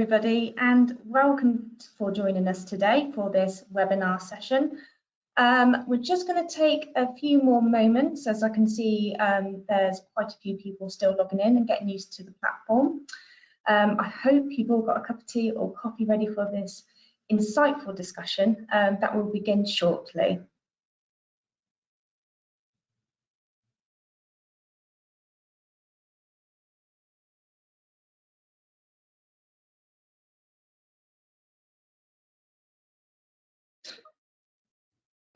Everybody, and welcome for joining us today for this webinar session. We're just going to take a few more moments, as I can see there's quite a few people still logging in and getting used to the platform. I hope you've all got a cup of tea or coffee ready for this insightful discussion that will begin shortly.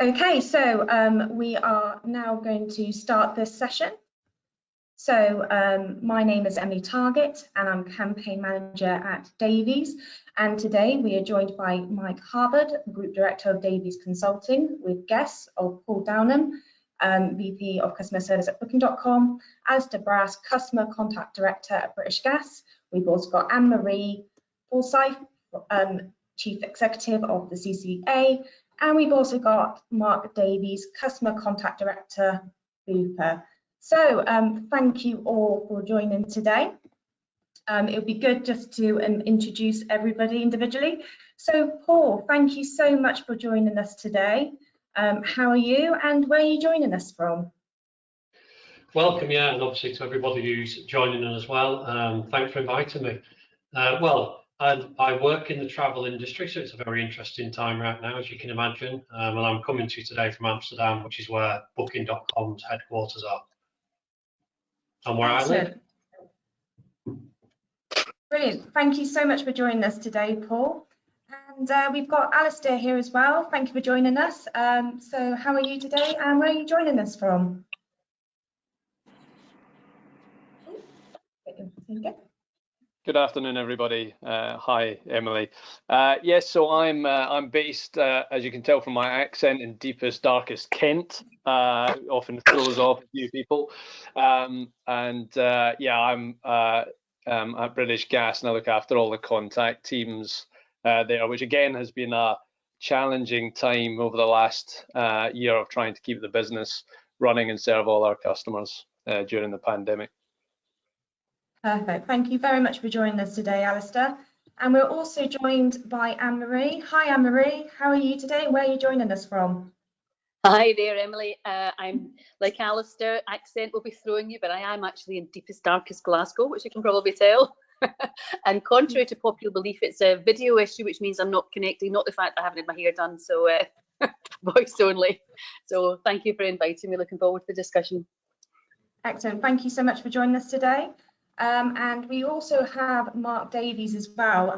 Okay, so we are now going to start this session. So my name is Emily Target and I'm Campaign Manager at Davies. And today we are joined by Mike Havard, Group Director of Davies Consulting, with guests of Paul Downham, VP of Customer Service at Booking.com, Alistair Brass, Customer Contact Director at British Gas. We've also got Anne-Marie Forsyth, Chief Executive of the CCA. And we've also got Mark Davies, Customer Contact Director, Bupa. So thank you all for joining today. It would be good just to introduce everybody individually. So Paul, thank you so much for joining us today. How are you and where are you joining us from? Welcome, yeah, and obviously to everybody who's joining us as well. Thanks for inviting me. I work in the travel industry, so it's a very interesting time right now, as you can imagine. And I'm coming to you today from Amsterdam, which is where Booking.com's headquarters are, and where Excellent. I live. Brilliant. Thank you so much for joining us today, Paul. And we've got Alistair here as well. Thank you for joining us. So how are you today and where are you joining us from? Good afternoon, everybody. Hi, Emily. Yes, so I'm based, as you can tell from my accent, in deepest, darkest Kent. Often throws off a few people. Yeah, I'm at British Gas and I look after all the contact teams there, which again has been a challenging time over the last year of trying to keep the business running and serve all our customers during the pandemic. Perfect. Thank you very much for joining us today, Alistair. And we're also joined by Anne-Marie. Hi, Anne-Marie. How are you today? Where are you joining us from? Hi there, Emily. I'm like Alistair, accent will be throwing you, but I am actually in deepest, darkest Glasgow, which you can probably tell. And contrary to popular belief, it's a video issue, which means I'm not connecting, not the fact I haven't had my hair done, so voice only. So thank you for inviting me. Looking forward to the discussion. Excellent. Thank you so much for joining us today. And we also have Mark Davies as well.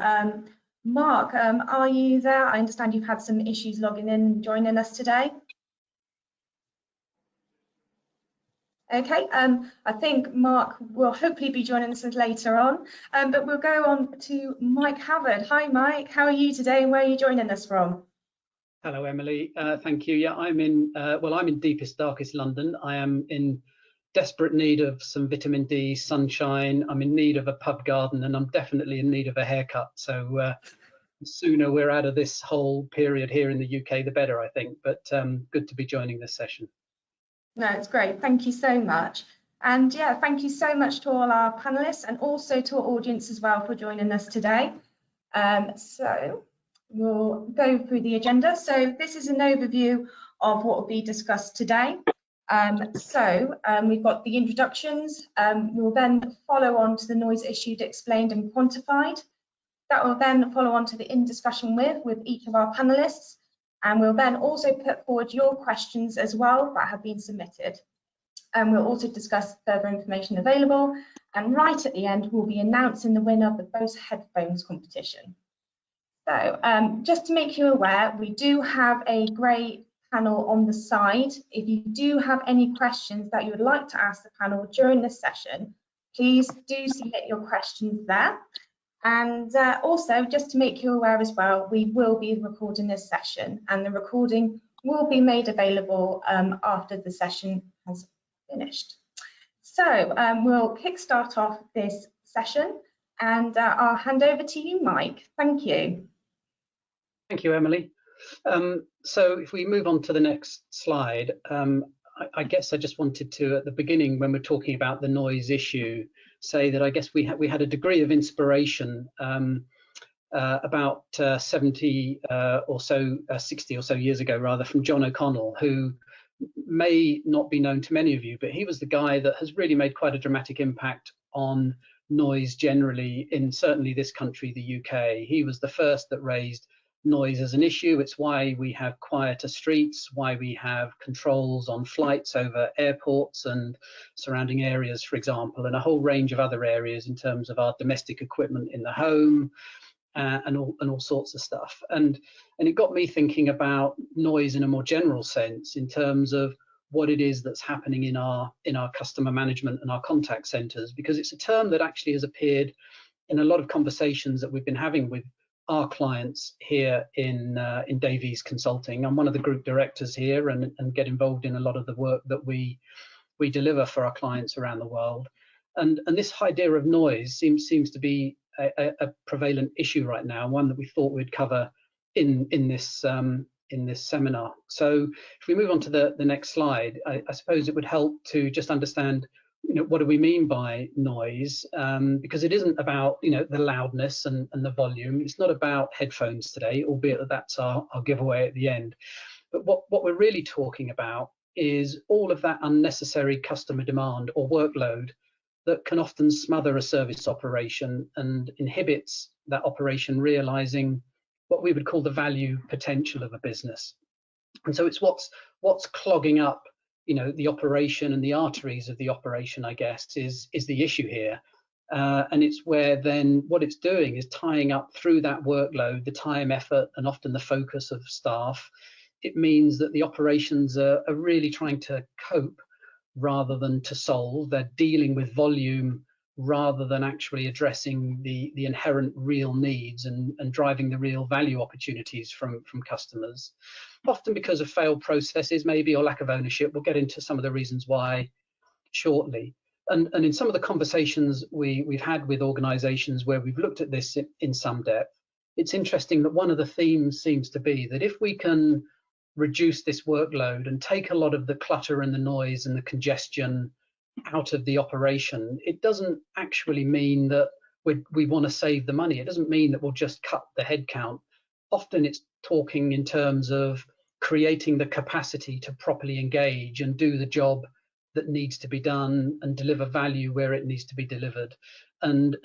Mark, are you there? I understand you've had some issues logging in and joining us today. Okay, I think Mark will hopefully be joining us later on, but we'll go on to Mike Havard. Hi, Mike. How are you today and where are you joining us from? Hello, Emily. Thank you. Yeah, I'm in deepest, darkest London. I am in desperate need of some vitamin D, sunshine. I'm in need of a pub garden and I'm definitely in need of a haircut. So the sooner we're out of this whole period here in the UK, the better, I think. But good to be joining this session. No, it's great. Thank you so much. And yeah, thank you so much to all our panelists and also to our audience as well for joining us today. So we'll go through the agenda. So this is an overview of what will be discussed today. We've got the introductions. We'll then follow on to the noise issued, explained and quantified. That will then follow on to the in discussion with each of our panelists. And we'll then also put forward your questions as well that have been submitted. And we'll also discuss further information available. And right at the end, we'll be announcing the winner of the Bose headphones competition. So just to make you aware, we do have a grey panel on the side. If you do have any questions that you would like to ask the panel during this session, please do submit your questions there. And also, just to make you aware as well, we will be recording this session and the recording will be made available after the session has finished. So we'll kickstart off this session and I'll hand over to you, Mike. Thank you. Thank you, Emily. So if we move on to the next slide, I guess I just wanted to, at the beginning, when we're talking about the noise issue, say that I guess we had a degree of inspiration about 70 or so, 60 or so years ago, rather, from John O'Connell, who may not be known to many of you, but he was the guy that has really made quite a dramatic impact on noise generally in certainly this country, the UK. He was the first that raised noise as an issue. It's why we have quieter streets, why we have controls on flights over airports and surrounding areas, for example, and a whole range of other areas in terms of our domestic equipment in the home, and all sorts of stuff. And it got me thinking about noise in a more general sense in terms of what it is that's happening in our customer management and our contact centers, because it's a term that actually has appeared in a lot of conversations that we've been having with our clients here in Davies Consulting. I'm one of the group directors here and get involved in a lot of the work that we deliver for our clients around the world. And this idea of noise seems to be a prevalent issue right now, one that we thought we'd cover in this seminar. So if we move on to the next slide, I suppose it would help to just understand, what do we mean by noise? Because it isn't about, the loudness and the volume. It's not about headphones today, albeit that that's our giveaway at the end. But what we're really talking about is all of that unnecessary customer demand or workload that can often smother a service operation and inhibits that operation realizing what we would call the value potential of a business. And so it's what's clogging up, the operation and the arteries of the operation, I guess, is the issue here. And it's where then what it's doing is tying up through that workload, the time, effort, and often the focus of staff. It means that the operations are really trying to cope rather than to solve. They're dealing with volume rather than actually addressing the inherent real needs and driving the real value opportunities from customers, often because of failed processes maybe, or lack of ownership. We'll get into some of the reasons why shortly. And in some of the conversations we've had with organizations where we've looked at this in some depth, it's interesting that one of the themes seems to be that if we can reduce this workload and take a lot of the clutter and the noise and the congestion out of the operation, it doesn't actually mean that we want to save the money. It doesn't mean that we'll just cut the headcount. Often it's talking in terms of creating the capacity to properly engage and do the job that needs to be done and deliver value where it needs to be delivered, and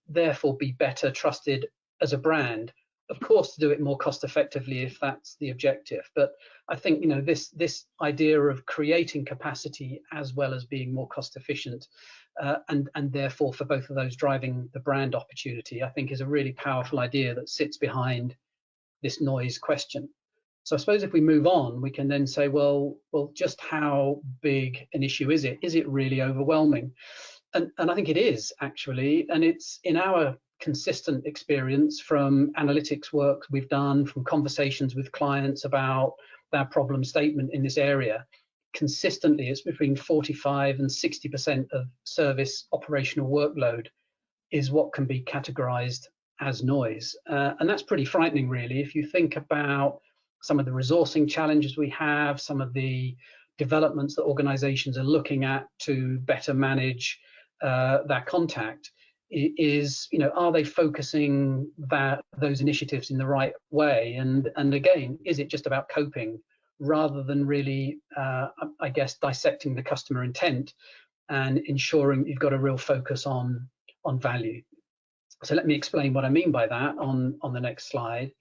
therefore be better trusted as a brand. Of course, to do it more cost effectively if that's the objective. But I think this idea of creating capacity as well as being more cost efficient, and therefore for both of those driving the brand opportunity, I think is a really powerful idea that sits behind this noise question. So I suppose if we move on, we can then say, well, just how big an issue is it? Is it really overwhelming? And I think it is actually, and it's in our consistent experience from analytics work we've done, from conversations with clients about their problem statement in this area. Consistently, it's between 45 and 60% of service operational workload is what can be categorized as noise. And that's pretty frightening, really, if you think about some of the resourcing challenges we have, some of the developments that organizations are looking at to better manage that contact. Is, are they focusing those initiatives in the right way? And again, is it just about coping rather than really, I guess, dissecting the customer intent and ensuring you've got a real focus on value? So let me explain what I mean by that on the next slide.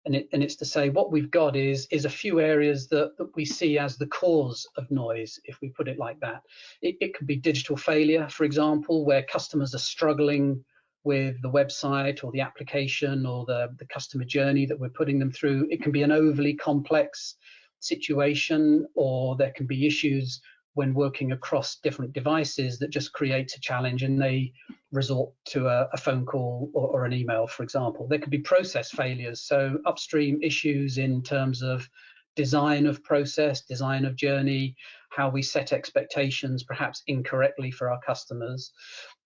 And it's to say what we've got is a few areas that we see as the cause of noise, if we put it like that. It could be digital failure, for example, where customers are struggling with the website or the application or the customer journey that we're putting them through. It can be an overly complex situation, or there can be issues when working across different devices that just creates a challenge and they resort to a phone call or an email, for example. There could be process failures, so upstream issues in terms of design of process, design of journey, how we set expectations perhaps incorrectly for our customers,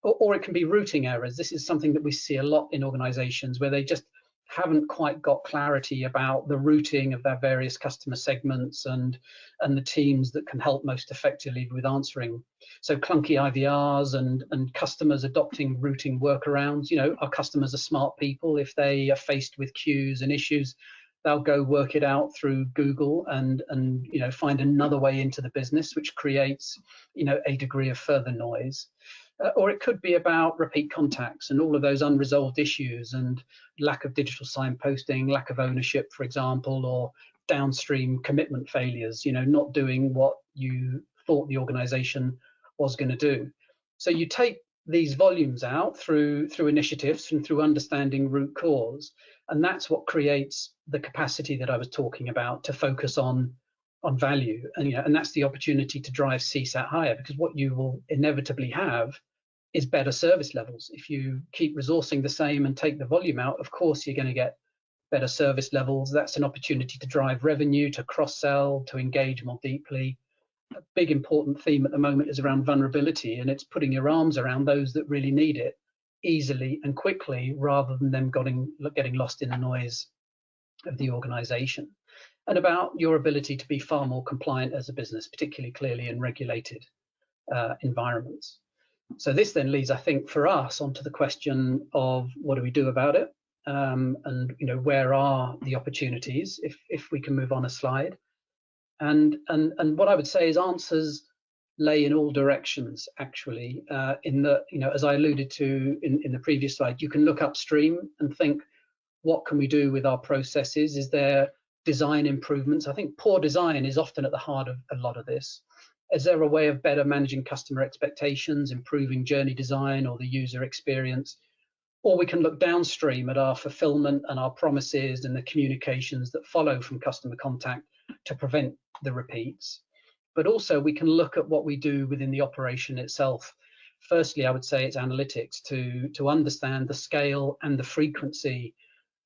or it can be routing errors. This is something that we see a lot in organizations where they just haven't quite got clarity about the routing of their various customer segments and the teams that can help most effectively with answering. So clunky IVRs and customers adopting routing workarounds. You know, our customers are smart people. If they are faced with queues and issues, they'll go work it out through Google and you know, find another way into the business, which creates, you know, a degree of further noise. Or it could be about repeat contacts and all of those unresolved issues and lack of digital signposting, lack of ownership, for example, or downstream commitment failures, you know, not doing what you thought the organization was going to do. So you take these volumes out through initiatives and through understanding root cause, and that's what creates the capacity that I was talking about to focus on value. And, you know, and that's the opportunity to drive CSAT higher, because what you will inevitably have is better service levels. If you keep resourcing the same and take the volume out, of course you're going to get better service levels. That's an opportunity to drive revenue, to cross-sell, to engage more deeply. A big important theme at the moment is around vulnerability, and it's putting your arms around those that really need it easily and quickly, rather than them getting lost in the noise of the organization. And about your ability to be far more compliant as a business, particularly clearly in regulated environments. So this then leads, I think, for us onto the question of what do we do about it, and you know, where are the opportunities, if we can move on a slide. And what I would say is answers lay in all directions, actually. In the, you know, as I alluded to in the previous slide, you can look upstream and think, what can we do with our processes? Is there design improvements? I think poor design is often at the heart of a lot of this. Is there a way of better managing customer expectations, improving journey design or the user experience? Or we can look downstream at our fulfillment and our promises and the communications that follow from customer contact to prevent the repeats. But also we can look at what we do within the operation itself. Firstly, I would say it's analytics to understand the scale and the frequency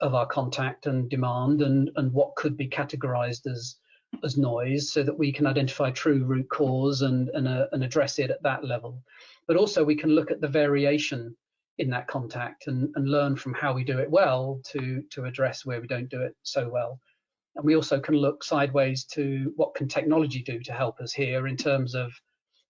of our contact and demand, and what could be categorized as noise, so that we can identify true root cause and address it at that level. But also we can look at the variation in that contact and learn from how we do it well to address where we don't do it so well. And we also can look sideways to what can technology do to help us here in terms of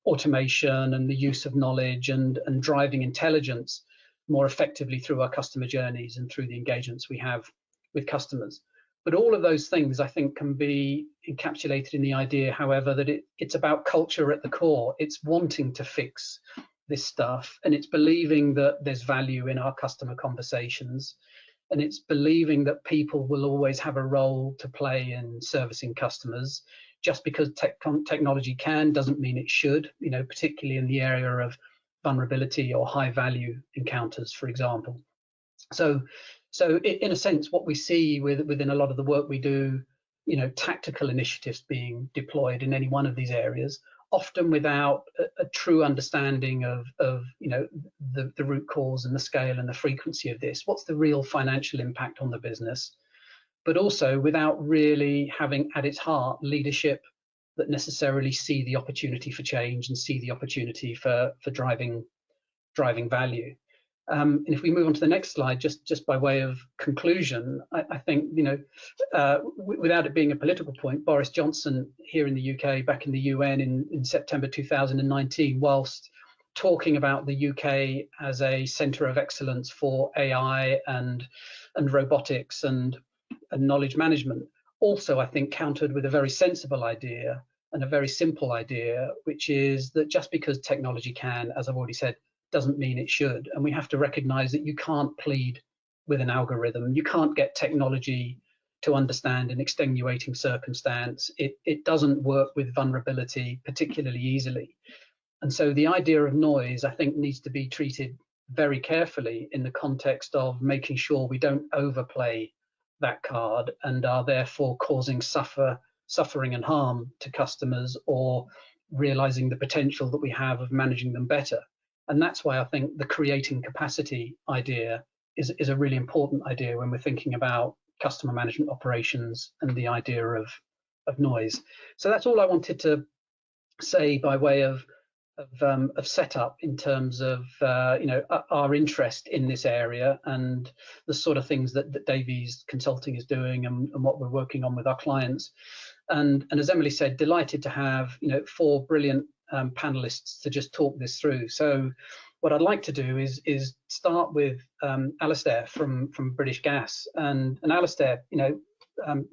automation and the use of knowledge and driving intelligence more effectively through our customer journeys and through the engagements we have with customers. But all of those things, I think, can be encapsulated in the idea, however, that it's about culture at the core. It's wanting to fix this stuff, and it's believing that there's value in our customer conversations, and it's believing that people will always have a role to play in servicing customers. Just because technology can doesn't mean it should, you know, particularly in the area of vulnerability or high value encounters, for example. So in a sense, what we see within a lot of the work we do, you know, tactical initiatives being deployed in any one of these areas, often without a true understanding of you know, the root cause and the scale and the frequency of this. What's the real financial impact on the business? But also without really having at its heart leadership that necessarily see the opportunity for change and see the opportunity for driving value. And if we move on to the next slide, just by way of conclusion, I think, you know, without it being a political point, Boris Johnson here in the UK, back in the UN in September 2019, whilst talking about the UK as a centre of excellence for AI and robotics and knowledge management, also I think countered with a very sensible idea and a very simple idea, which is that just because technology can, as I've already said, doesn't mean it should. And we have to recognize that you can't plead with an algorithm. You can't get technology to understand an extenuating circumstance. It doesn't work with vulnerability particularly easily. And so the idea of noise, I think, needs to be treated very carefully in the context of making sure we don't overplay that card and are therefore causing suffering and harm to customers, or realizing the potential that we have of managing them better. And that's why I think the creating capacity idea is a really important idea when we're thinking about customer management operations and the idea of noise. So that's all I wanted to say by way of of setup in terms of our interest in this area and the sort of things that Davies Consulting is doing and what we're working on with our clients. And as Emily said, delighted to have 4 brilliant panelists to just talk this through. So what I'd like to do is start with Alistair from British Gas, and Alistair,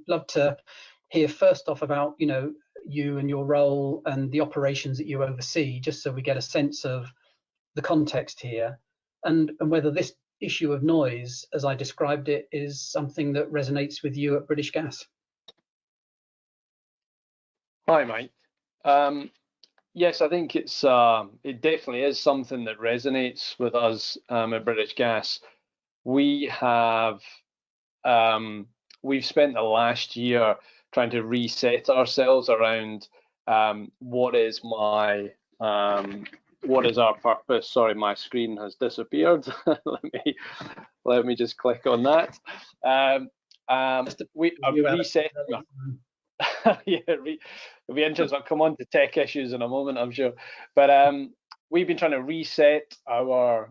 love to hear first off about you and your role and the operations that you oversee, just so we get a sense of the context here, and whether this issue of noise, as I described it, is something that resonates with you at British Gas. Hi, Mike. Yes, I think it definitely is something that resonates with us at British Gas. We've spent the last year trying to reset ourselves around what is our purpose. Sorry, my screen has disappeared. let me just click on that. We are resetting. Yeah, it'll be interesting. I'll come on to tech issues in a moment, I'm sure. But we've been trying to reset our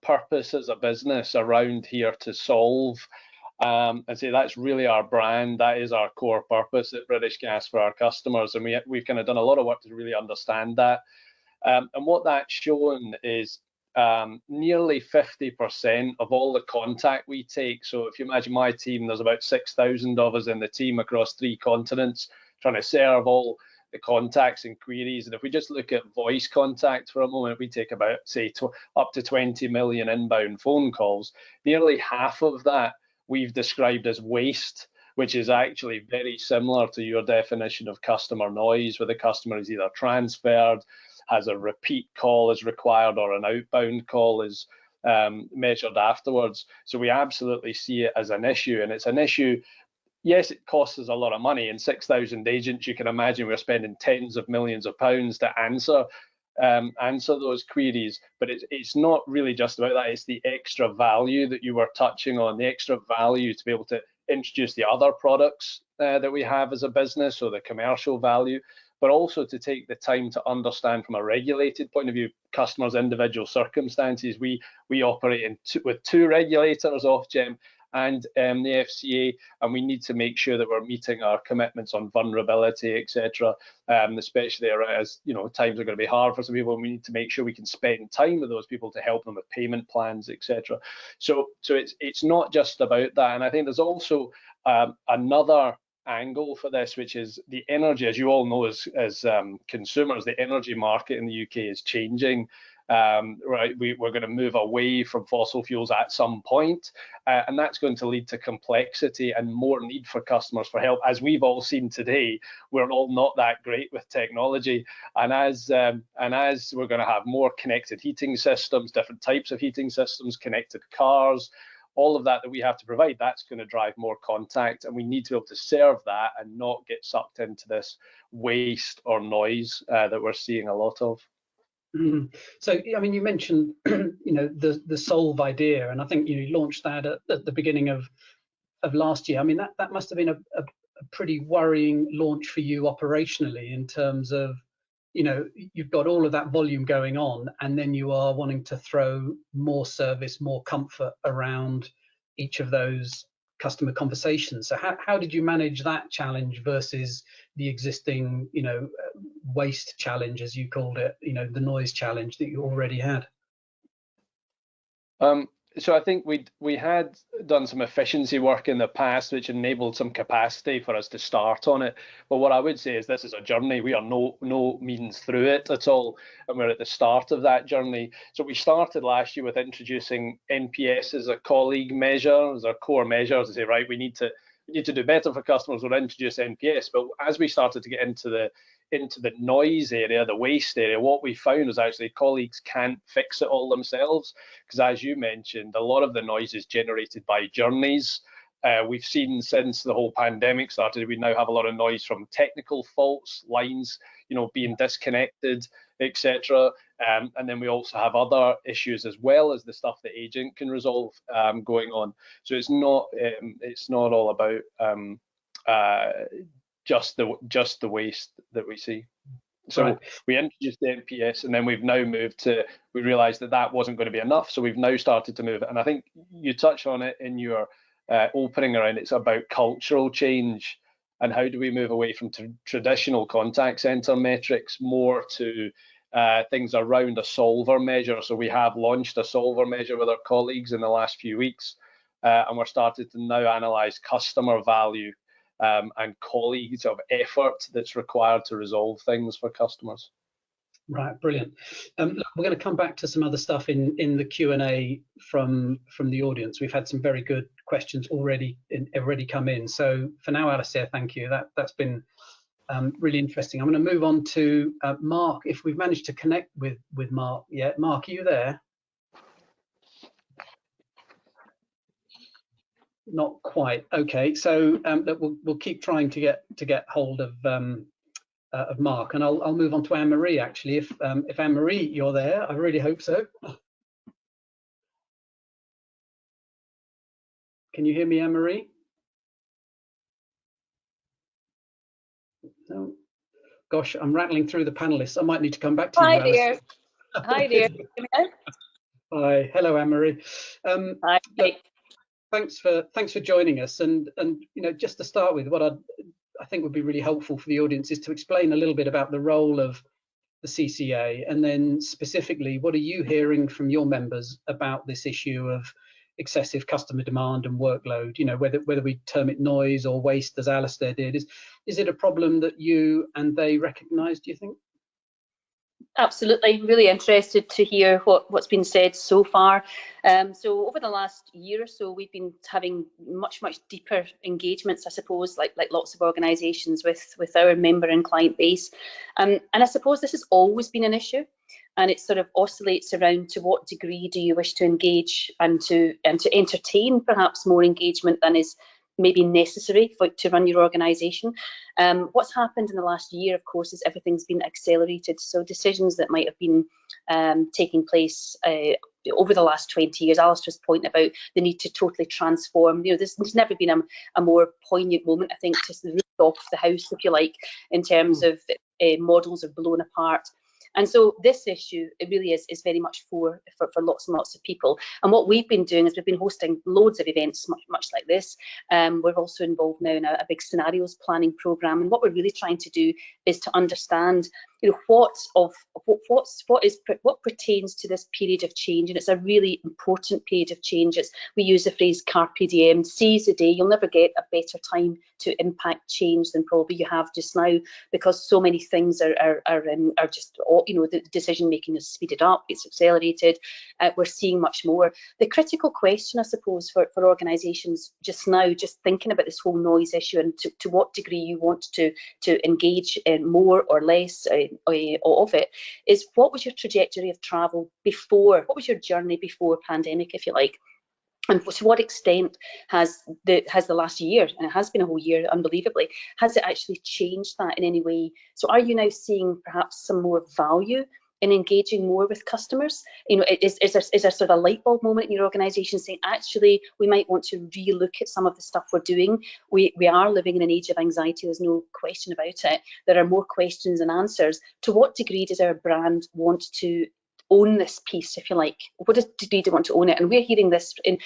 purpose as a business around here to solve. And say that's really our brand. That is our core purpose at British Gas for our customers, and we've kind of done a lot of work to really understand that. And what that's shown is nearly 50% of all the contact we take. So if you imagine my team, there's about 6,000 of us in the team across 3 continents trying to serve all the contacts and queries. And if we just look at voice contact for a moment, we take about, say, up to 20 million inbound phone calls. Nearly half of that we've described as waste, which is actually very similar to your definition of customer noise, where the customer is either transferred, has a repeat call is required, or an outbound call is measured afterwards. So we absolutely see it as an issue, and it's an issue. Yes, it costs us a lot of money, and 6,000 agents, you can imagine we're spending tens of millions of pounds to answer those queries, but it's not really just about that. It's the extra value that you were touching on, the extra value to be able to introduce the other products that we have as a business, or the commercial value, but also to take the time to understand from a regulated point of view customers' individual circumstances. We operate with 2 regulators, Ofgem and the FCA, and we need to make sure that we're meeting our commitments on vulnerability, etc. Especially as times are going to be hard for some people, and we need to make sure we can spend time with those people to help them with payment plans, etc. So it's not just about that, and I think there's also another angle for this, which is the energy. As you all know, as consumers, the energy market in the UK is changing. Right, we're going to move away from fossil fuels at some point, and that's going to lead to complexity and more need for customers for help. As we've all seen today, we're all not that great with technology, and as we're going to have more connected heating systems, different types of heating systems, connected cars, all of that we have to provide, that's going to drive more contact, and we need to be able to serve that and not get sucked into this waste or noise that we're seeing a lot of. So, I mean, you mentioned, the Solve idea, and I think you launched that at the beginning of last year. I mean, that must have been a pretty worrying launch for you operationally, in terms of, you've got all of that volume going on, and then you are wanting to throw more service, more comfort around each of those customer conversations. So how did you manage that challenge versus the existing, waste challenge, as you called it, the noise challenge that you already had? So I think we had done some efficiency work in the past, which enabled some capacity for us to start on it. But what I would say is this is a journey. We are no means through it at all, and we're at the start of that journey. So we started last year with introducing NPS as a colleague measure, as our core measure, to say, right, we need to do better for customers. We'll introduce NPS. But as we started to get into the noise area, the waste area, what we found was actually colleagues can't fix it all themselves, because as you mentioned, a lot of the noise is generated by journeys. We've seen since the whole pandemic started, we now have a lot of noise from technical faults, lines, being disconnected, etc. And then we also have other issues as well as the stuff the agent can resolve going on. So it's not all about just the waste that we see. So right. we introduced the NPS, and then we've now moved to, we realized that that wasn't going to be enough. So we've now started to move it. And I think you touch on it in your opening around, it's about cultural change and how do we move away from traditional contact center metrics more to things around a solver measure. So we have launched a solver measure with our colleagues in the last few weeks, and we're starting to now analyze customer value and colleagues of effort that's required to resolve things for customers. Right, brilliant. Look, we're going to come back to some other stuff in the Q&A from the audience. We've had some very good questions already come in. So for now, Alistair, thank you. That's been really interesting. I'm going to move on to Mark, if we've managed to connect with Mark yet. Mark, are you there? Not quite. Okay, so we'll keep trying to get hold of Mark, and I'll move on to Anne-Marie. Actually, if Anne-Marie, you're there, I really hope so. Can you hear me, Anne-Marie? No. Gosh, I'm rattling through the panelists. I might need to come back to you. Hi there. Hi there. Hi. Hello, Anne-Marie. Hi. Look, thanks for joining us. And just to start with, what I think would be really helpful for the audience is to explain a little bit about the role of the CCA, and then specifically, what are you hearing from your members about this issue of excessive customer demand and workload? Whether we term it noise or waste, as Alistair did, is it a problem that you and they recognise, do you think? Absolutely, really interested to hear what's been said so far. So over the last year or so, we've been having much deeper engagements, I suppose, like lots of organisations with our member and client base. And I suppose this has always been an issue, and it sort of oscillates around to what degree do you wish to engage and to entertain perhaps more engagement than is maybe necessary to run your organisation. What's happened in the last year, of course, is everything's been accelerated. So decisions that might have been taking place over the last 20 years, Alistair's point about the need to totally transform, there's never been a more poignant moment, I think, to the roof off the house, if you like, in terms of models are blown apart. And so this issue, it really is very much for lots and lots of people. And what we've been doing is we've been hosting loads of events, much like this. We're also involved now in a big scenarios planning program. And what we're really trying to do is to understand, what pertains to this period of change. And it's a really important period of change. We use the phrase carpe diem, seize the day. You'll never get a better time to impact change than probably you have just now, because so many things are just, the decision making is speeded up, it's accelerated. We're seeing much more. The critical question, I suppose, for organisations just now, just thinking about this whole noise issue and to what degree you want to engage in more or less of it, is what was your trajectory of travel before? What was your journey before pandemic, if you like? And to what extent has the last year, and it has been a whole year, unbelievably, has it actually changed that in any way? So are you now seeing perhaps some more value in engaging more with customers? Is there sort of a light bulb moment in your organisation saying, actually, we might want to re-look at some of the stuff we're doing? We are living in an age of anxiety, there's no question about it. There are more questions than answers. To what degree does our brand want to own this piece, if you like? What degree do you want to own it? And we're hearing this in,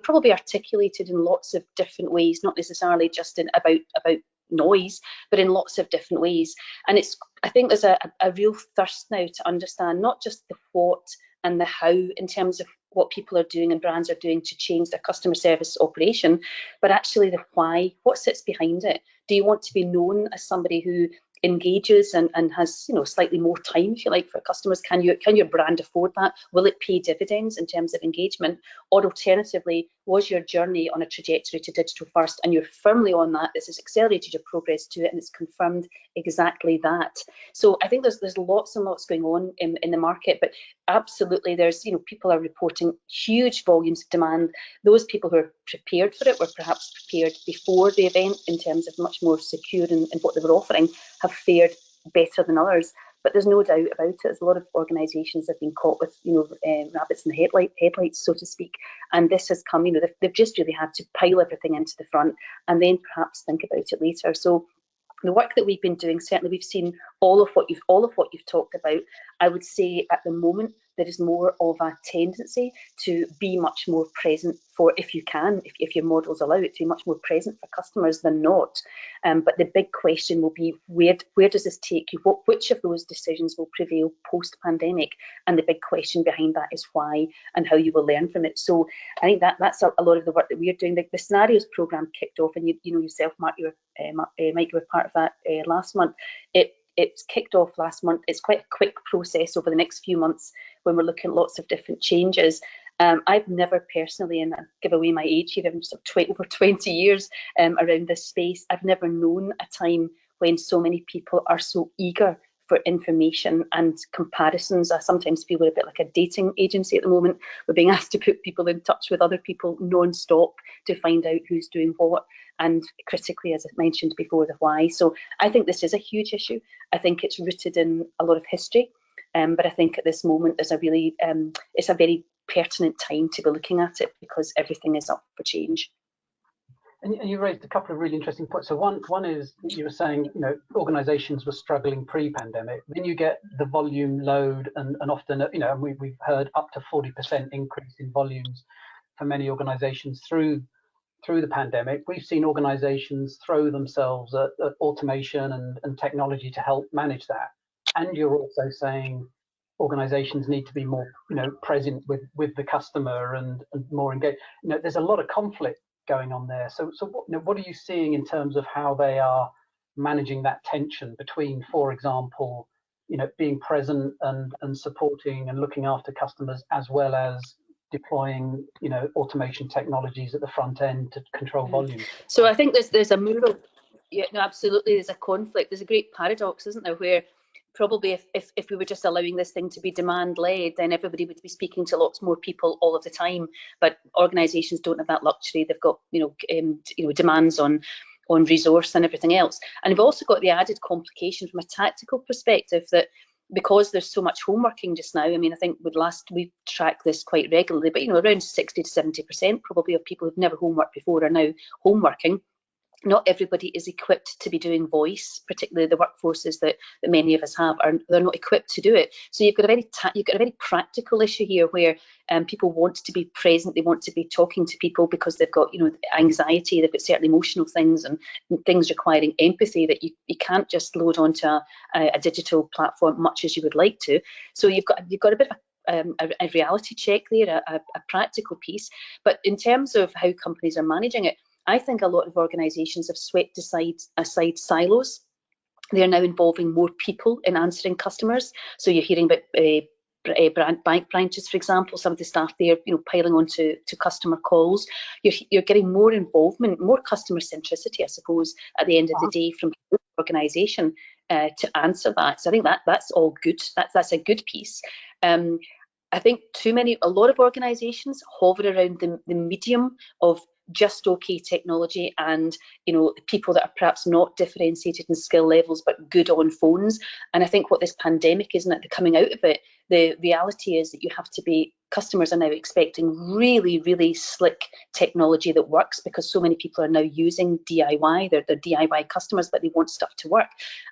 probably articulated in lots of different ways, not necessarily just about noise, but in lots of different ways. And I think there's a real thirst now to understand not just the what and the how in terms of what people are doing and brands are doing to change their customer service operation, but actually the why. What sits behind it? Do you want to be known as somebody who engages and has slightly more time, if you like, for customers? Can your brand afford that? Will it pay dividends in terms of engagement? Or alternatively, was your journey on a trajectory to digital first and you're firmly on that? This has accelerated your progress to it and it's confirmed exactly that. So I think there's lots and lots going on in the market, but absolutely there's people are reporting huge volumes of demand. Those people who are prepared for it were perhaps prepared before the event in terms of much more secure in what they were offering, have fared better than others. But there's no doubt about it. There's a lot of organisations that have been caught with, rabbits in the headlights, so to speak. And this has come, they've just really had to pile everything into the front and then perhaps think about it later. So the work that we've been doing, certainly we've seen all of what you've talked about, I would say at the moment there is more of a tendency to be much more present for, if you can, if your models allow it, to be much more present for customers than not. But the big question will be, where does this take you? Which of those decisions will prevail post-pandemic? And the big question behind that is why and how you will learn from it. So I think that's a lot of the work that we're doing. The scenarios program kicked off, and you know yourself, Mark, Mike, you were part of that last month. It's kicked off last month. It's quite a quick process over the next few months when we're looking at lots of different changes. I've never personally, and I give away my age here, I'm just over 20 years around this space, I've never known a time when so many people are so eager for information and comparisons. I sometimes feel we're a bit like a dating agency at the moment. We're being asked to put people in touch with other people non-stop to find out who's doing what, and critically, as I mentioned before, the why. So I think this is a huge issue. I think it's rooted in a lot of history, but I think at this moment there's a really, it's a very pertinent time to be looking at it because everything is up for change. And you raised a couple of really interesting points. So one is, you were saying, you know, organisations were struggling pre-pandemic. Then you get the volume load, and often, you know, we've heard up to 40% increase in volumes for many organisations through the pandemic. We've seen organisations throw themselves at automation and technology to help manage that. And you're also saying organisations need to be more, you know, present with the customer and more engaged. You know, there's a lot of conflict going on there. So what are you seeing in terms of how they are managing that tension between, for example, you know, being present and supporting and looking after customers, as well as deploying, you know, automation technologies at the front end to control volume? So I think there's a mural. Yeah, no, absolutely. There's a conflict. There's a great paradox, isn't there, where probably if we were just allowing this thing to be demand led, then everybody would be speaking to lots more people all of the time. But organisations don't have that luxury. They've got demands on resource and everything else. And we've also got the added complication from a tactical perspective that because there's so much homeworking just now, I mean, I think we track this quite regularly, but you know, around 60 to 70% probably of people who've never homeworked before are now homeworking. Not everybody is equipped to be doing voice, particularly the workforces that many of us have, they're not equipped to do it. So you've got a very practical issue here where people want to be present, they want to be talking to people because they've got, you know, anxiety, they've got certain emotional things and things requiring empathy that you can't just load onto a digital platform much as you would like to. So you've got a bit of a reality check there, a practical piece. But in terms of how companies are managing it, I think a lot of organisations have swept aside silos. They are now involving more people in answering customers. So you're hearing about bank branches, for example, some of the staff there, you know, piling on to customer calls. You're getting more involvement, more customer centricity, I suppose, at the end of the day from the organisation to answer that. So I think that's all good. That's a good piece. I think a lot of organisations hover around the medium of just okay technology and, you know, people that are perhaps not differentiated in skill levels but good on phones. And I think what this pandemic is, and coming out of it, the reality is that customers are now expecting really, really slick technology that works, because so many people are now using DIY. They're DIY customers, but they want stuff to work.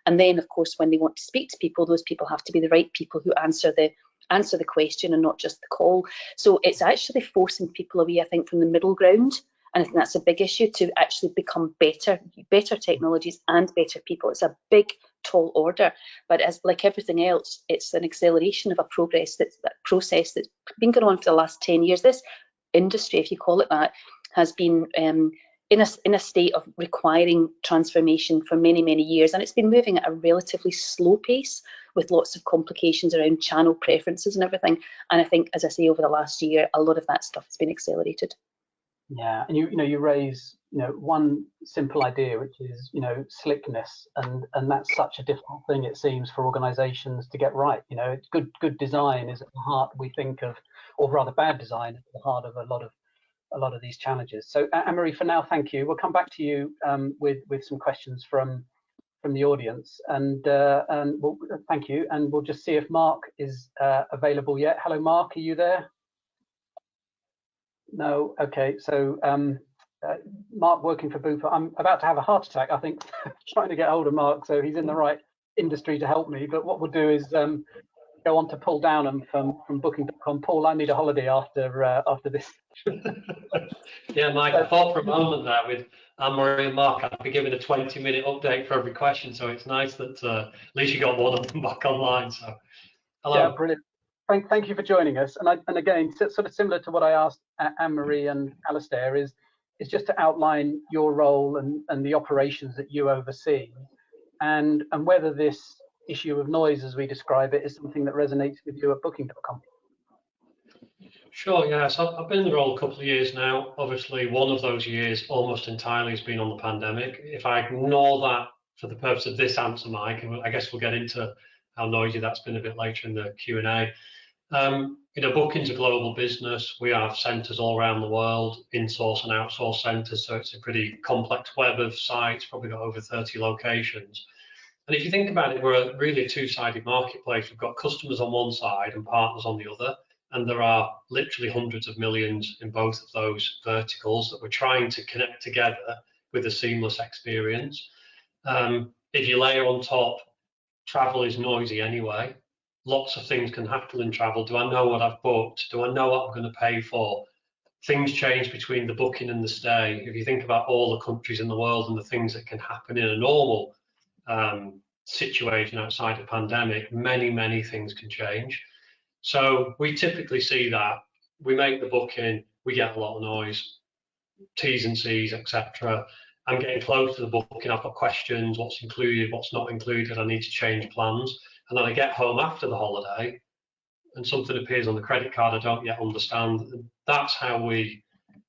And then, of course, when they want to speak to people, those people have to be the right people who answer the question and not just the call. So it's actually forcing people away, I think, from the middle ground. And I think that's a big issue, to actually become better technologies and better people. It's a big, tall order, but as like everything else, it's an acceleration of a process that's been going on for the last 10 years. This industry, if you call it that, has been in a state of requiring transformation for many, many years, and it's been moving at a relatively slow pace with lots of complications around channel preferences and everything. And I think, as I say, over the last year, a lot of that stuff has been accelerated. Yeah, and you raise, you know, one simple idea, which is, you know, slickness, and that's such a difficult thing, it seems, for organisations to get right. You know, it's good design is at the heart, we think of, or rather bad design at the heart of a lot of these challenges. So Anne-Marie, for now, thank you. We'll come back to you with some questions from the audience, and we'll, thank you, and we'll just see if Mark is available yet. Hello, Mark, are you there? No. Okay, so Mark working for Bupa. I'm about to have a heart attack, I think, trying to get hold of Mark, so he's in the right industry to help me, but what we'll do is go on to Paul Downham from Booking.com. Paul, I need a holiday after this. Yeah, Mike, I thought for a moment there with Anne-Marie and Mark, I'd be giving a 20-minute update for every question, so it's nice that at least you got one of them back online. So, hello. Yeah, brilliant. Thank you for joining us. And again, sort of similar to what I asked Anne-Marie and Alistair, is just to outline your role and the operations that you oversee, and whether this issue of noise, as we describe it, is something that resonates with you at Booking.com. Sure, yeah. So I've been in the role a couple of years now. Obviously, one of those years almost entirely has been on the pandemic. If I ignore that for the purpose of this answer, Mike, and I guess we'll get into how noisy that's been a bit later in the Q&A. Booking's a global business. We have centres all around the world, in-source and outsource centres, so it's a pretty complex web of sites, probably got over 30 locations. And if you think about it, we're really a two-sided marketplace. We've got customers on one side and partners on the other. And there are literally hundreds of millions in both of those verticals that we're trying to connect together with a seamless experience. If you layer on top, travel is noisy anyway. Lots of things can happen in travel. Do I know what I've booked? Do I know what I'm going to pay for? Things change between the booking and the stay. If you think about all the countries in the world and the things that can happen in a normal situation outside a pandemic, many things can change. So we typically see that we make the booking, we get a lot of noise, T's and C's, etc. I'm getting close to the booking, I've got questions, what's included, what's not included, I need to change plans. And then I get home after the holiday and something appears on the credit card I don't yet understand. That's how we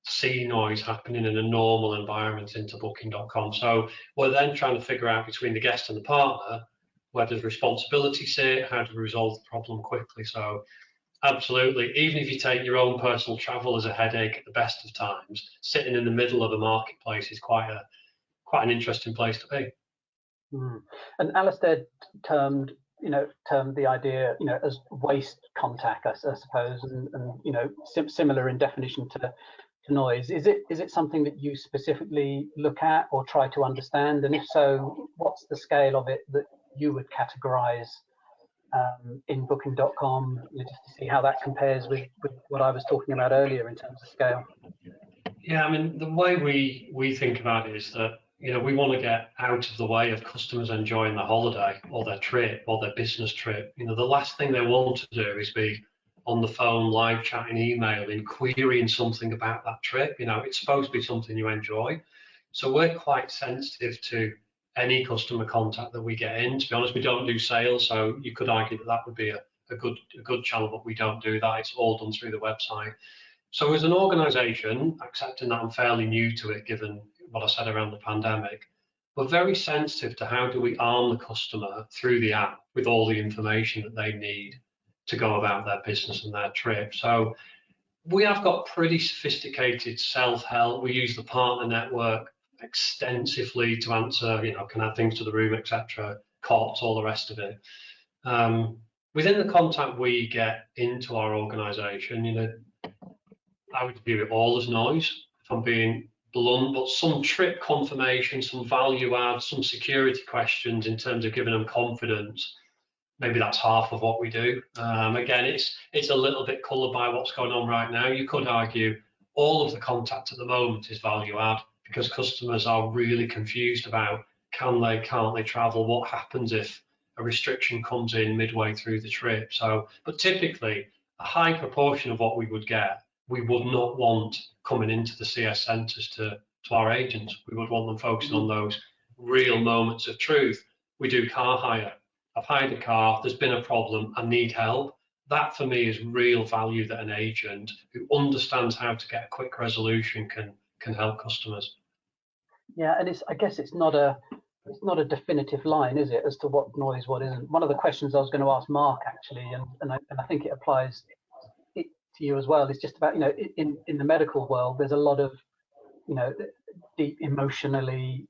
see noise happening in a normal environment into Booking.com. So we're then trying to figure out between the guest and the partner, where does responsibility sit? How do we resolve the problem quickly? So absolutely, even if you take your own personal travel as a headache at the best of times, sitting in the middle of a marketplace is quite an interesting place to be. And Alistair termed the idea, as waste contact, I suppose, and similar in definition to noise. Is it something that you specifically look at or try to understand? And if so, what's the scale of it that you would categorize in Booking.com, just to see how that compares with what I was talking about earlier in terms of scale? Yeah, I mean, the way we think about it is that, we want to get out of the way of customers enjoying their holiday or their trip or their business trip. The last thing they want to do is be on the phone, live chatting, emailing, querying something about that trip. It's supposed to be something you enjoy. So we're quite sensitive to any customer contact that we get in. To be honest, we don't do sales, so you could argue that would be a good channel, but we don't do that. It's all done through the website. So as an organisation, accepting that I'm fairly new to it, given what I said around the pandemic, we're very sensitive to how do we arm the customer through the app with all the information that they need to go about their business and their trip. So we have got pretty sophisticated self-help. We use the partner network extensively to answer, can add things to the room, etc., cots, all the rest of it. Within the contact we get into our organisation, I would view it all as noise, if I'm being blunt, but some trip confirmation, some value add, some security questions in terms of giving them confidence. Maybe that's half of what we do. Again, it's a little bit coloured by what's going on right now. You could argue all of the contact at the moment is value add, because customers are really confused about can't they travel, what happens if a restriction comes in midway through the trip. So, but typically a high proportion of what we would get, we would not want coming into the CS centres to our agents. We would want them focusing on those real moments of truth. We do car hire. I've hired a car, there's been a problem, I need help. That for me is real value that an agent who understands how to get a quick resolution can help customers. Yeah, and I guess it's not a definitive line, is it, as to what noise, what isn't. One of the questions I was going to ask Mark actually, and I think it applies to you as well, is just about, in the medical world, there's a lot of, deep emotionally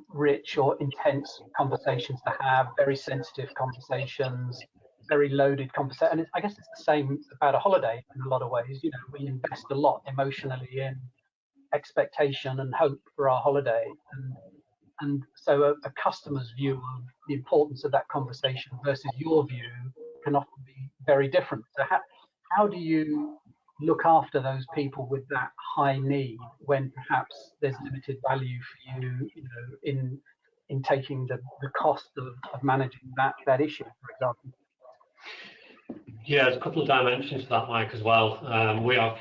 rich or intense conversations to have, very sensitive conversations, very loaded conversation. And I guess it's the same about a holiday in a lot of ways. We invest a lot emotionally in expectation and hope for our holiday, and so a customer's view of the importance of that conversation versus your view can often be very different. So how do you look after those people with that high need when perhaps there's limited value for you, you know, in taking the cost of managing that issue, for example? Yeah, there's a couple of dimensions to that, Mike, as well. We have,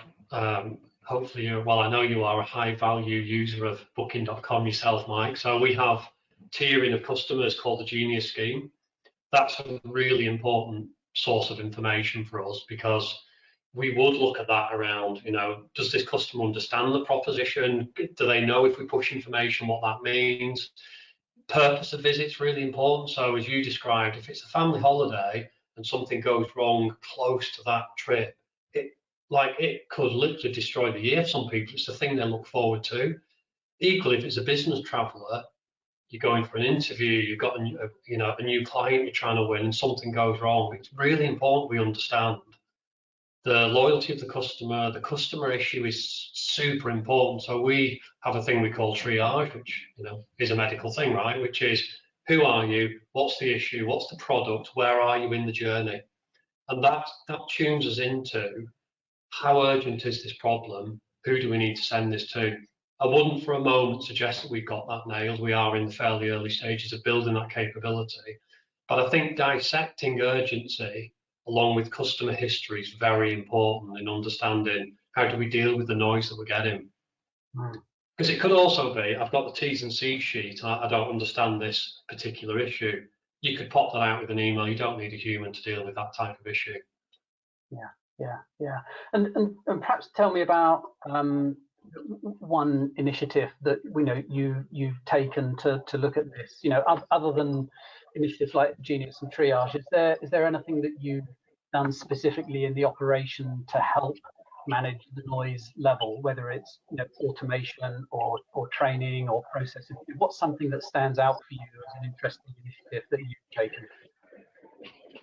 hopefully, well, I know you are a high value user of booking.com yourself, Mike. So we have tiering of customers called the Genius Scheme. That's a really important source of information for us, because we would look at that around, you know, does this customer understand the proposition? Do they know if we push information what that means? Purpose of visit's really important. So as you described, if it's a family holiday and something goes wrong close to that trip, it could literally destroy the year for some people. It's the thing they look forward to. Equally, if it's a business traveller, you're going for an interview, you've got a new client you're trying to win, and something goes wrong, it's really important we understand the loyalty of the customer issue is super important. So we have a thing we call triage, which, you know, is a medical thing, right? Which is, who are you? What's the issue? What's the product? Where are you in the journey? And that tunes us into, how urgent is this problem? Who do we need to send this to? I wouldn't for a moment suggest that we've got that nailed. We are in the fairly early stages of building that capability. But I think dissecting urgency along with customer history is very important in understanding how do we deal with the noise that we're getting. Because it could also be, I've got the T's and C's sheet, I don't understand this particular issue. You could pop that out with an email. You don't need a human to deal with that type of issue. Yeah. And perhaps tell me about one initiative that we know you've taken to look at this. You know, other than initiatives like Genius and Triage, is there anything that you've done specifically in the operation to help manage the noise level, whether it's, you know, automation or training or processing? What's something that stands out for you as an interesting initiative that you've taken?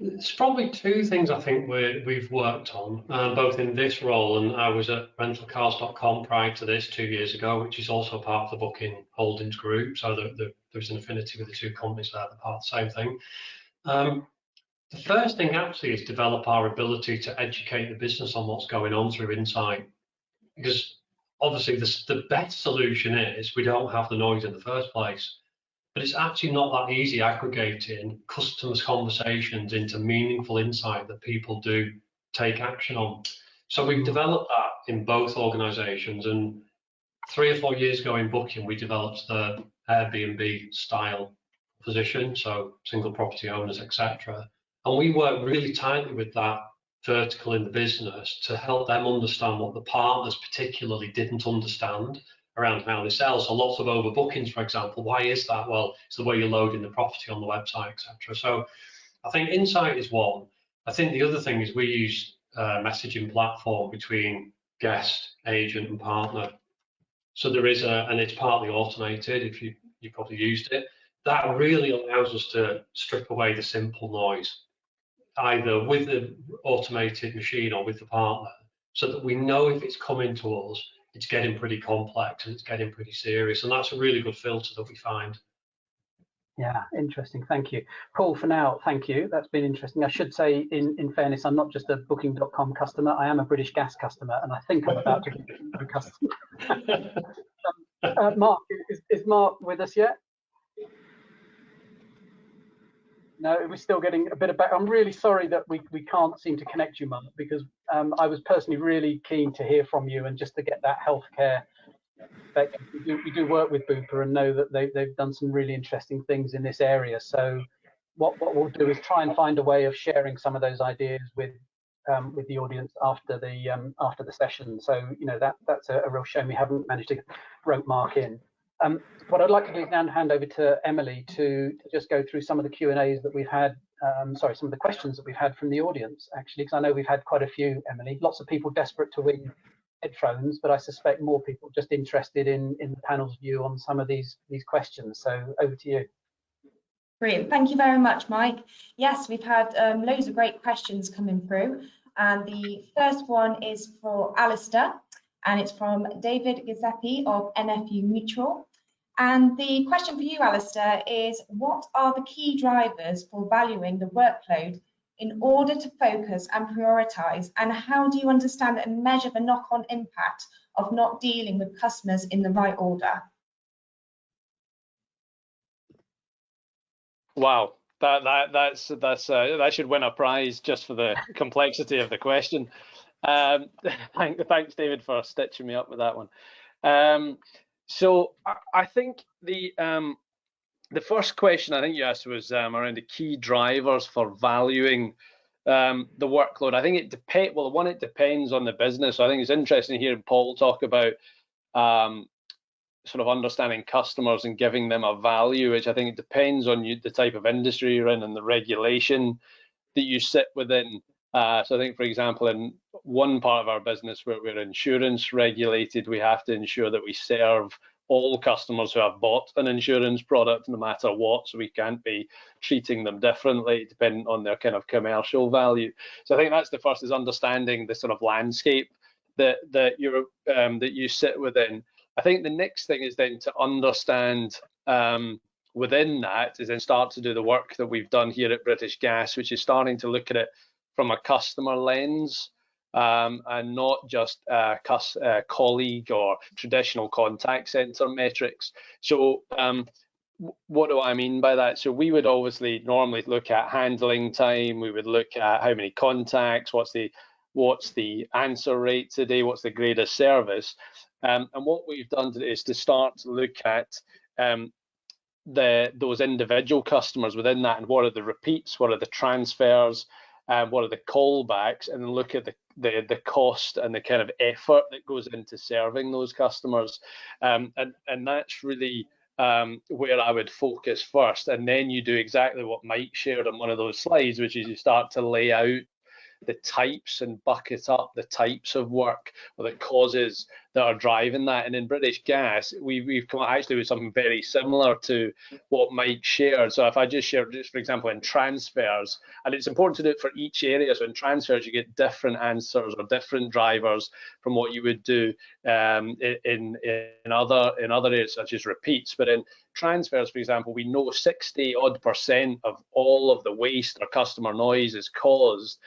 It's probably two things I think we've worked on, both in this role, and I was at rentalcars.com prior to this 2 years ago, which is also part of the Booking Holdings group. So there's an affinity with the two companies there, they're part of the same thing. The first thing actually is develop our ability to educate the business on what's going on through insight. Because obviously the best solution is we don't have the noise in the first place. But it's actually not that easy aggregating customers' conversations into meaningful insight that people do take action on. So we've developed that in both organisations, and 3 or 4 years ago in Booking, we developed the Airbnb style position, so single property owners, etc. And we work really tightly with that vertical in the business to help them understand what the partners particularly didn't understand around how they sell. So lots of overbookings, for example. Why is that? Well, it's the way you're loading the property on the website, etc. So I think insight is one. I think the other thing is we use a messaging platform between guest, agent, and partner. So there is and it's partly automated. If you probably used it, that really allows us to strip away the simple noise, either with the automated machine or with the partner, so that we know if it's coming to us, it's getting pretty complex and it's getting pretty serious. And that's a really good filter that we find. Yeah, interesting. Thank you. Paul, for now, thank you. That's been interesting. I should say, in fairness, I'm not just a Booking.com customer. I am a British Gas customer, and I think I'm about to be a customer. Mark, is Mark with us yet? No, we're still getting a bit of back. I'm really sorry that we can't seem to connect you, Mark, because I was personally really keen to hear from you and just to get that healthcare perspective. We do work with Bupa and know that they've done some really interesting things in this area. So what we'll do is try and find a way of sharing some of those ideas with the audience after the session. So, you know, that's a real shame we haven't managed to rope Mark in. What I'd like to do is now hand over to Emily to just go through some of the Q&As that we've had, some of the questions that we've had from the audience, actually, because I know we've had quite a few, Emily. Lots of people desperate to win headphones, but I suspect more people just interested in the panel's view on some of these questions. So over to you. Brilliant. Thank you very much, Mike. Yes, we've had loads of great questions coming through. And the first one is for Alistair, and it's from David Giuseppe of NFU Mutual. And the question for you, Alistair, is what are the key drivers for valuing the workload in order to focus and prioritise? And how do you understand and measure the knock-on impact of not dealing with customers in the right order? Wow, that should win a prize just for the complexity of the question. Thanks, David, for stitching me up with that one. So I think the first question I think you asked was around the key drivers for valuing the workload. I think it depends. Well, one, it depends on the business. So I think it's interesting hearing Paul talk about sort of understanding customers and giving them a value, which I think it depends on the type of industry you're in and the regulation that you sit within. So I think, for example, in one part of our business where we're insurance regulated, we have to ensure that we serve all customers who have bought an insurance product, no matter what. So we can't be treating them differently depending on their kind of commercial value. So I think that's the first, is understanding the sort of landscape that you sit within. I think the next thing is then to understand within that is then start to do the work that we've done here at British Gas, which is starting to look at it from a customer lens and not just colleague or traditional contact center metrics. So what do I mean by that? So we would obviously normally look at handling time. We would look at how many contacts, what's the answer rate today, what's the greatest service. And what we've done is to start to look at those individual customers within that, and what are the repeats, what are the transfers, what are the callbacks, and then look at the cost and the kind of effort that goes into serving those customers. And that's really where I would focus first. And then you do exactly what Mike shared on one of those slides, which is you start to lay out the types and bucket up the types of work or the causes that are driving that. And in British Gas, we've come actually with something very similar to what Mike shared. So if I just share, just for example, in transfers, and it's important to do it for each area. So in transfers, you get different answers or different drivers from what you would do in other areas such as repeats. But in transfers, for example, we know 60% of all of the waste or customer noise is caused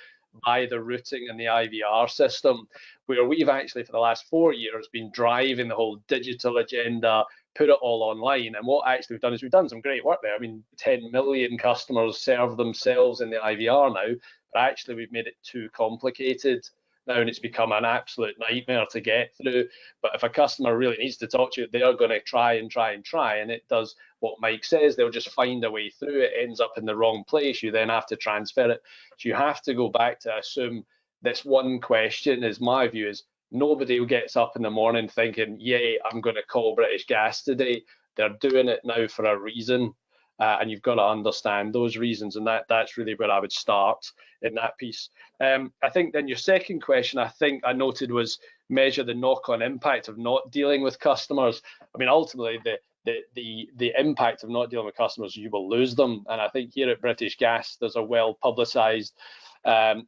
by the routing and the IVR system, where we've actually for the last 4 years been driving the whole digital agenda, put it all online. And what actually we've done is we've done some great work there. I mean, 10 million customers serve themselves in the IVR now, but actually we've made it too complicated now, and it's become an absolute nightmare to get through. But if a customer really needs to talk to you, they're going to try, and it does what Mike says. They'll just find a way through it, ends up in the wrong place. You then have to transfer it. So you have to go back to assume this one question, is my view, is nobody gets up in the morning thinking, yay, I'm going to call British Gas today. They're doing it now for a reason. And you've got to understand those reasons, and that's really where I would start in that piece. I think then your second question, I think I noted, was measure the knock-on impact of not dealing with customers. I mean, ultimately, the impact of not dealing with customers, you will lose them. And I think here at British Gas, there's a well-publicised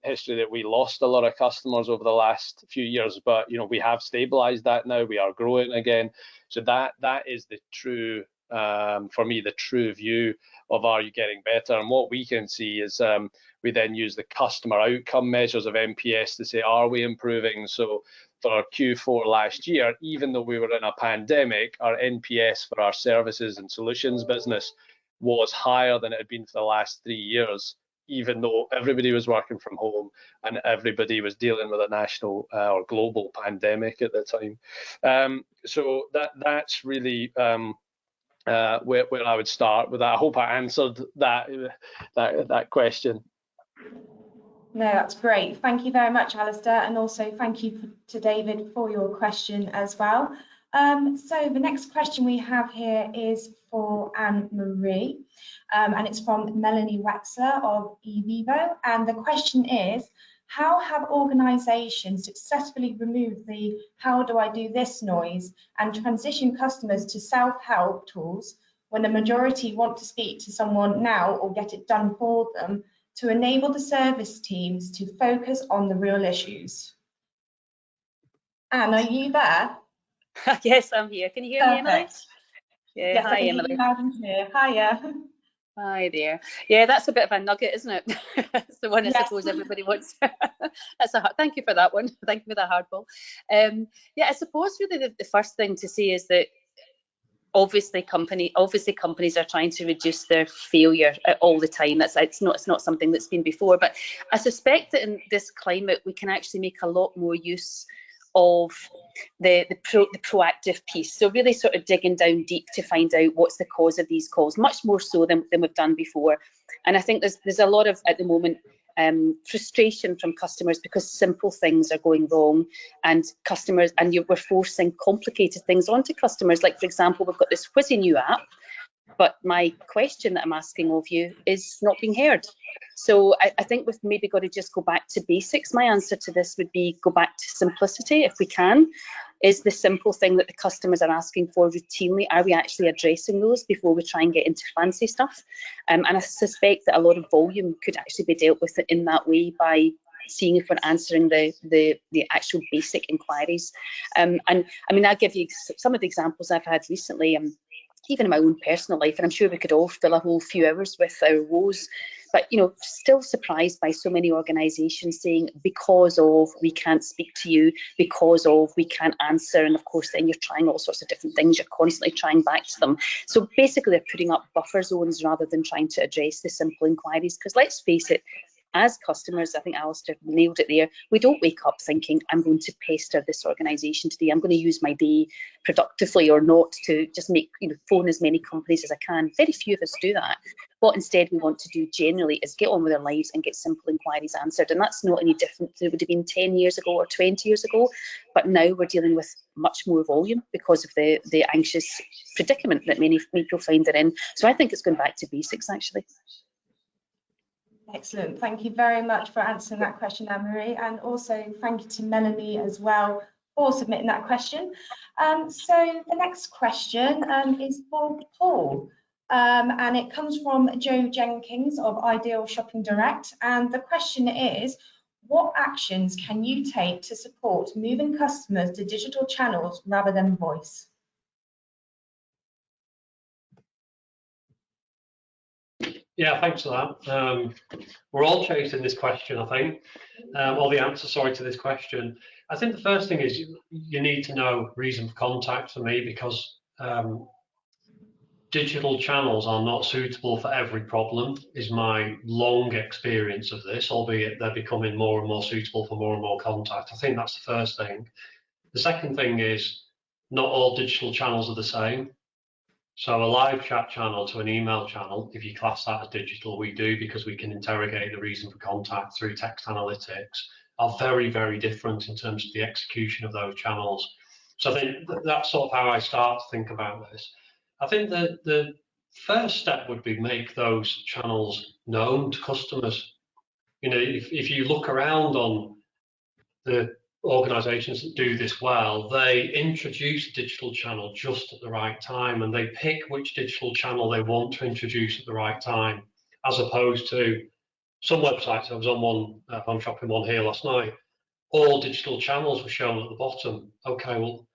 history that we lost a lot of customers over the last few years, but we have stabilised that now. We are growing again. So that is the true. For me, the true view of are you getting better. And what we can see is we then use the customer outcome measures of NPS to say, are we improving? So for our Q4 last year, even though we were in a pandemic, our NPS for our services and solutions business was higher than it had been for the last 3 years, even though everybody was working from home and everybody was dealing with a national or global pandemic at the time. So that's really where I would start with that. I hope I answered that question. No, that's great. Thank you very much, Alistair, and also thank you to David for your question as well. So the next question we have here is for Anne-Marie, and it's from Melanie Wexler of eVivo, and the question is, how have organisations successfully removed the how do I do this noise and transition customers to self-help tools when the majority want to speak to someone now or get it done for them, to enable the service teams to focus on the real issues? Anne, are you there? Yes, I'm here. Can you hear me, Emily? Yeah, Yes, I hi can hear Emily. you loud and clear. Hiya. Hi there. Yeah, that's a bit of a nugget, isn't it? It's the one I Yes. suppose everybody wants. Thank you for that one. Thank you for that hardball. Yeah, I suppose really the first thing to say is that obviously companies are trying to reduce their failure all the time. It's not something that's been before, but I suspect that in this climate we can actually make a lot more use of the proactive piece. So really sort of digging down deep to find out what's the cause of these calls, much more so than we've done before. And I think there's a lot of, at the moment, frustration from customers because simple things are going wrong, and we're forcing complicated things onto customers. Like, for example, we've got this whizzy new app, but my question that I'm asking of you is not being heard. So I think we've maybe got to just go back to basics. My answer to this would be go back to simplicity if we can. Is the simple thing that the customers are asking for routinely, are we actually addressing those before we try and get into fancy stuff? And I suspect that a lot of volume could actually be dealt with in that way by seeing if we're answering the actual basic inquiries. And I mean, I'll give you some of the examples I've had recently. Even in my own personal life, and I'm sure we could all fill a whole few hours with our woes, but still surprised by so many organisations saying because of we can't speak to you, because of we can't answer, and of course then you're trying all sorts of different things, you're constantly trying back to them. So basically they're putting up buffer zones rather than trying to address the simple inquiries, because let's face it, as customers, I think Alistair nailed it there, we don't wake up thinking I'm going to pester this organisation today, I'm going to use my day productively or not to just phone as many companies as I can. Very few of us do that. What instead we want to do generally is get on with our lives and get simple inquiries answered, and that's not any different than it would have been 10 years ago or 20 years ago, but now we're dealing with much more volume because of the anxious predicament that many people find they're in. So I think it's going back to basics actually. Excellent. Thank you very much for answering that question, Anne-Marie, and also thank you to Melanie as well for submitting that question. So the next question is for Paul, and it comes from Joe Jenkins of Ideal Shopping Direct, and the question is, what actions can you take to support moving customers to digital channels rather than voice? Yeah, thanks for that. We're all chasing this question, I think, or the answer, sorry, to this question. I think the first thing is you need to know reason for contact for me, because digital channels are not suitable for every problem, is my long experience of this, albeit they're becoming more and more suitable for more and more contact. I think that's the first thing. The second thing is not all digital channels are the same. So a live chat channel to an email channel, if you class that as digital, we do, because we can interrogate the reason for contact through text analytics, are very, very different in terms of the execution of those channels. So I think that's sort of how I start to think about this. I think that the first step would be make those channels known to customers. If you look around on the organizations that do this well, they introduce a digital channel just at the right time, and they pick which digital channel they want to introduce at the right time, as opposed to some websites. I was on one, I'm shopping one here last night, all digital channels were shown at the bottom. Okay, well,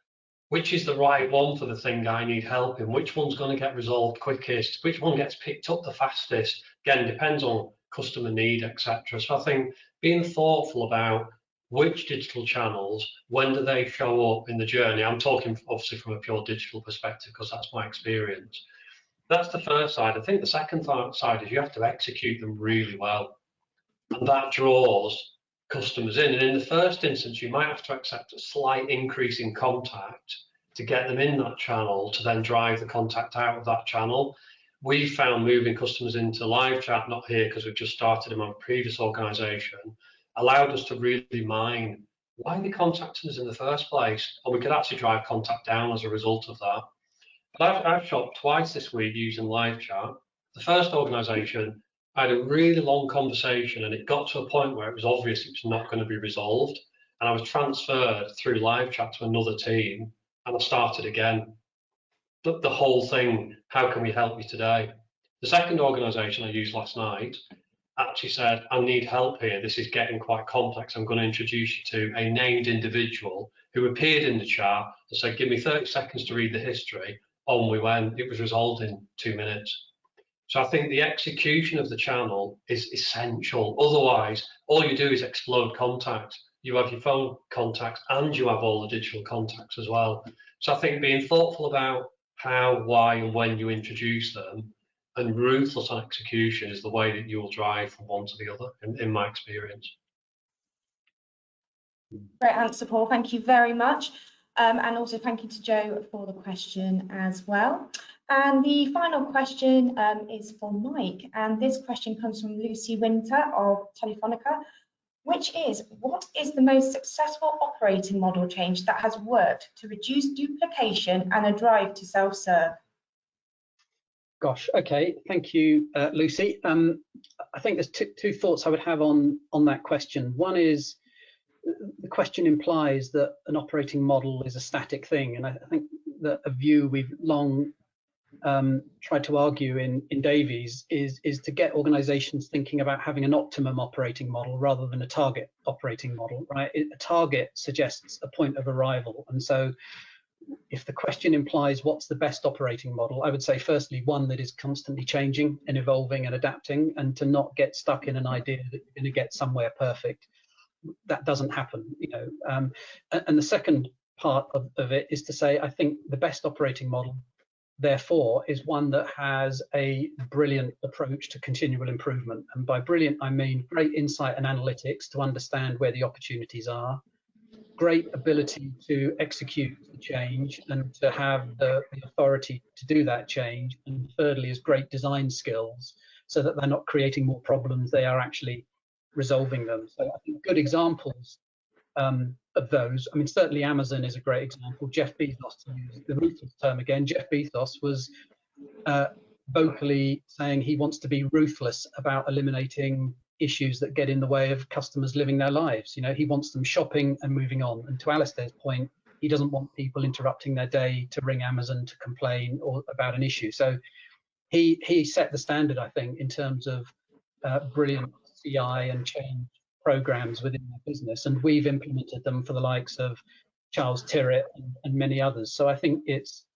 which is the right one for the thing I need help in? Which one's going to get resolved quickest? Which one gets picked up the fastest? Again, depends on customer need, etc. So I think being thoughtful about which digital channels, when do they show up in the journey? I'm talking obviously from a pure digital perspective, because that's my experience. That's the first side. I think the second side is you have to execute them really well, and that draws customers in. And in the first instance, you might have to accept a slight increase in contact to get them in that channel, to then drive the contact out of that channel. We found moving customers into live chat, not here because we've just started in my previous organisation, allowed us to really mine why they contacted us in the first place, and we could actually drive contact down as a result of that. But I've shopped twice this week using live chat. The first organisation, I had a really long conversation, and it got to a point where it was obvious it was not going to be resolved, and I was transferred through live chat to another team, and I started again. The whole thing, how can we help you today? The second organisation I used last night actually said, I need help here, this is getting quite complex, I'm going to introduce you to a named individual who appeared in the chat and said, give me 30 seconds to read the history, on we went. It was resolved in 2 minutes. So I think the execution of the channel is essential. Otherwise, all you do is explode contacts. You have your phone contacts and you have all the digital contacts as well. So I think being thoughtful about how, why, and when you introduce them, and ruthless on execution is the way that you will drive from one to the other, in my experience. Great answer, Paul. Thank you very much. And also thank you to Joe for the question as well. And the final question is for Mike. And this question comes from Lucy Winter of Telefonica, which is, what is the most successful operating model change that has worked to reduce duplication and a drive to self-serve? Gosh, okay, thank you, Lucy. I think there's two thoughts I would have on that question. One is, the question implies that an operating model is a static thing, and I think that a view we've long tried to argue in Davies is to get organizations thinking about having an optimum operating model rather than a target operating model, right? A target suggests a point of arrival, and so if the question implies what's the best operating model, I would say firstly one that is constantly changing and evolving and adapting, and to not get stuck in an idea that you're going to get somewhere perfect. That doesn't happen, you know. And the second part of it is to say, I think the best operating model, therefore, is one that has a brilliant approach to continual improvement. And by brilliant, I mean great insight and analytics to understand where the opportunities are, great ability to execute the change and to have the authority to do that change. And thirdly is great design skills, so that they're not creating more problems, they are actually resolving them. So I think good examples of those, I mean, certainly Amazon is a great example. Jeff Bezos, to use the ruthless term again, Jeff Bezos was vocally saying he wants to be ruthless about eliminating issues that get in the way of customers living their lives. You know, he wants them shopping and moving on. And to Alistair's point, he doesn't want people interrupting their day to ring Amazon to complain or about an issue. So he set the standard, I think, in terms of brilliant CI and change programs within their business, and we've implemented them for the likes of Charles Tyrwhitt and many others. So I think it's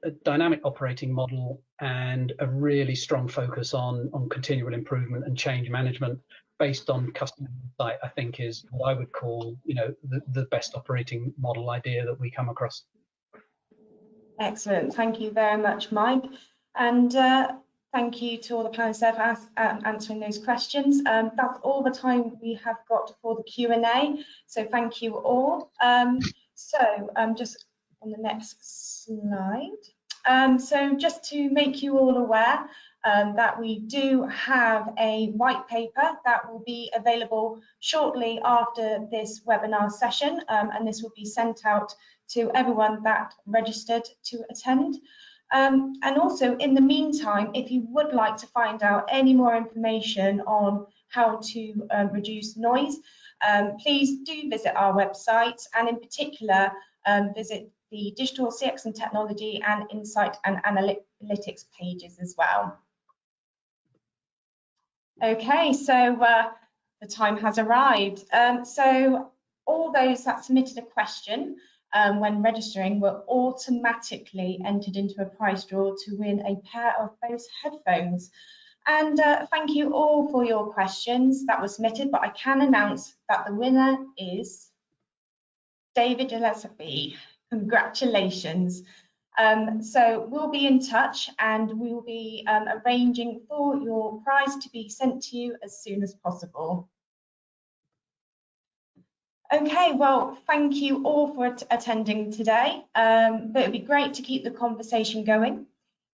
a dynamic operating model and a really strong focus on continual improvement and change management based on customer insight, I think is what I would call, you know, the best operating model idea that we come across. Excellent, thank you very much, Mike. And thank you to all the panelists there for answering those questions. That's all the time we have got for the Q&A, so thank you all. Just on the next slide. So just to make you all aware that we do have a white paper that will be available shortly after this webinar session, and this will be sent out to everyone that registered to attend. And also, in the meantime, if you would like to find out any more information on how to reduce noise, please do visit our website, and in particular, visit the Digital CX and Technology and Insight and Analytics pages as well. Okay, so the time has arrived. So all those that submitted a question when registering were automatically entered into a prize draw to win a pair of Bose headphones. And thank you all for your questions that were submitted, but I can announce that the winner is David Gillespie. Congratulations. So we'll be in touch, and we will be arranging for your prize to be sent to you as soon as possible. Okay, well, thank you all for attending today. But it'd be great to keep the conversation going.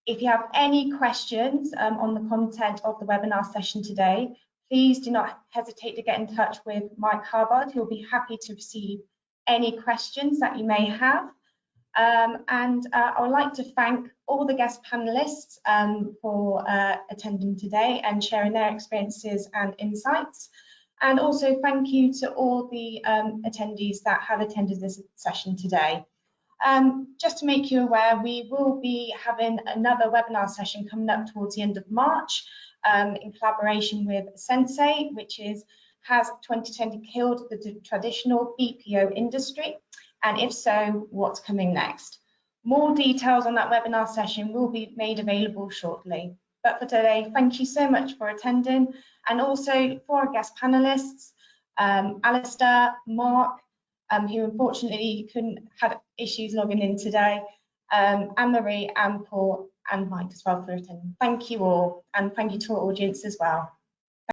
If you have any questions on the content of the webinar session today, please do not hesitate to get in touch with Mike Havard, who'll be happy to receive any questions that you may have. And I would like to thank all the guest panelists for attending today and sharing their experiences and insights. And also thank you to all the attendees that have attended this session today. Just to make you aware, we will be having another webinar session coming up towards the end of March in collaboration with Sensei, which is Has 2020 Killed the Traditional BPO Industry? And if so, what's coming next? More details on that webinar session will be made available shortly. But for today, thank you so much for attending, and also for our guest panelists, Alistair, Mark, who unfortunately had issues logging in today, Anne-Marie and Paul and Mike as well for attending. Thank you all, and thank you to our audience as well.